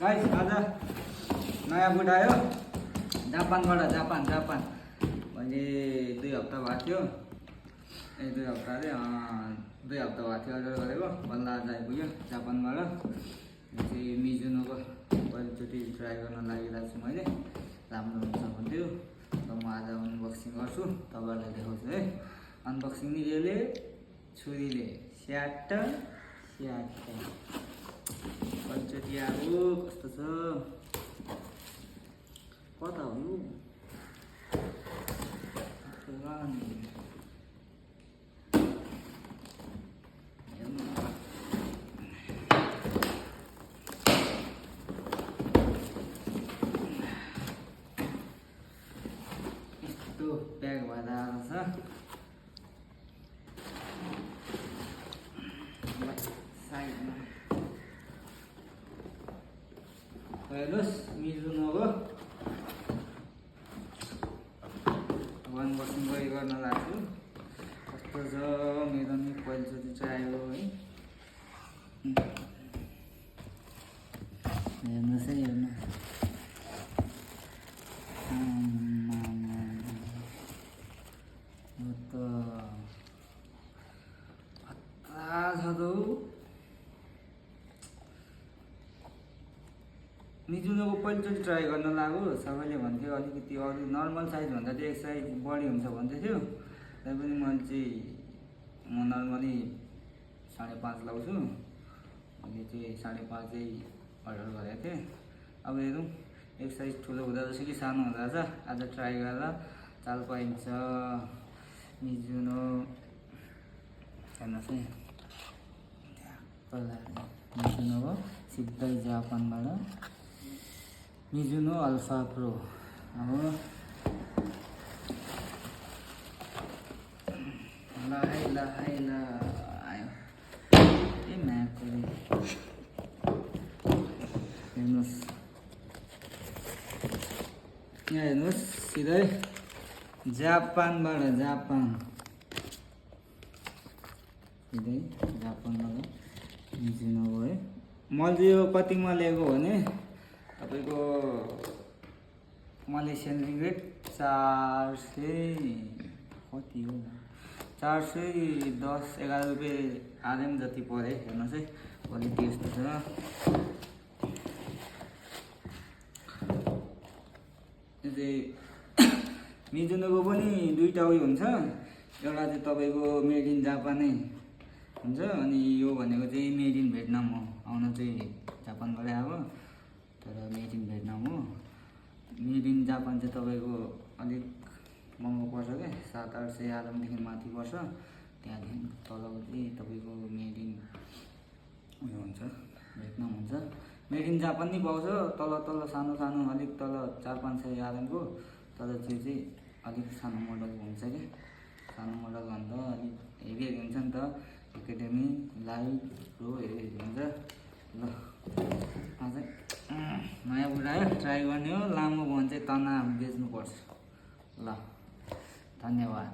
Guys आज नयाँ boot आयो जापानबाट। जापान मैले 2 हप्ता भएको थियो। 2 हप्ता अरे 2 हप्ता भएको थियो अर्डर गरेको, बल्ल आज आइपुग्यो जापानबाट। यो चाहिँ मिजुनोको पहिलोचोटि ट्राई गर्न लागिरहेको छु मैले। राम्रो हुन्छ भन्थ्यो र म आज अनबक्सिङ गर्छु, तपाईँहरूलाई देखाउँछु है। अनबक्सिङ नि यसले छुरीले स्याट पहिलोचोटि आएको कस्तो छ, कता हो यो? यस्तो प्याक भएर आएको छ। साइडमा हेर्नुहोस् मिजुनोको अनबक्सिङ गर्न लाग्छु। कस्तो छ मेरो नि पहिलोचोटि चाहिँ आयो है। हेर्नुहोस् है, हेर्नुहोस् मिजुनोको पहिलोचोटि ट्राई गर्न लाग्यो। सबैले भन्थ्यो अलिकति अरू नर्मल साइजभन्दा चाहिँ एक साइज बढी हुन्छ भन्दै थियो। तैपनि म नर्मली 5.5 लाउँछु। मैले चाहिँ 5.5 चाहिँ अर्डर गरेको थिएँ। अब हेरौँ एक साइज ठुलो हुँदो रहेछ कि सानो हुँदो रहेछ। आज ट्राई गरेर चाल पाइन्छ। मिजुनो हेर्नुहोस् है, मिजुनो हो सिधै जापानबाट। मिजुनो अल्फा प्रो। अब ल आयो ए म्याकले। हेर्नुहोस् यहाँ, हेर्नुहोस् सिधै जापानबाट। सिधै जापानबाट मिजुनो हो है। मैले यो कतिमा लिएको भने तपाईँको मलेसियन रिङ्गिट 400 कति हो, 410-11 रुपियाँ आरएम जति पऱ्यो। हेर्नुहोस् है क्वालिटी यस्तो छ। यो चाहिँ मिजुनोको पनि दुईवटा उयो हुन्छ। एउटा चाहिँ तपाईँको मेड इन जापानै हुन्छ, अनि यो भनेको चाहिँ मेड इन भियतनाम हो। आउन चाहिँ जापानबाटै आएको, तर मेड इन भियतनाम हो। मेड इन जापान चाहिँ तपाईँको अलिक महँगो पर्छ क्या, 700-800 आरएमदेखि माथि पर्छ। त्यहाँदेखि तल चाहिँ तपाईँको मेड इन उयो हुन्छ, भियतनाम हुन्छ। मेड इन जापान नि पाउँछ, तल सानो अलिक तल 400-500 आरएमको। तर त्यो चाहिँ अलिक सानो मोडलको हुन्छ क्या। सानो मोडल भन्दा अलिक हेभी हुन्छ नि त। एकाडेमी लाइट प्रो हेरी हुन्छ। ल अझै नयाँ बुट आयो, ट्राई गर्ने हो। लामो भयो भने चाहिँ तना बेच्नुपर्छ। ल धन्यवाद।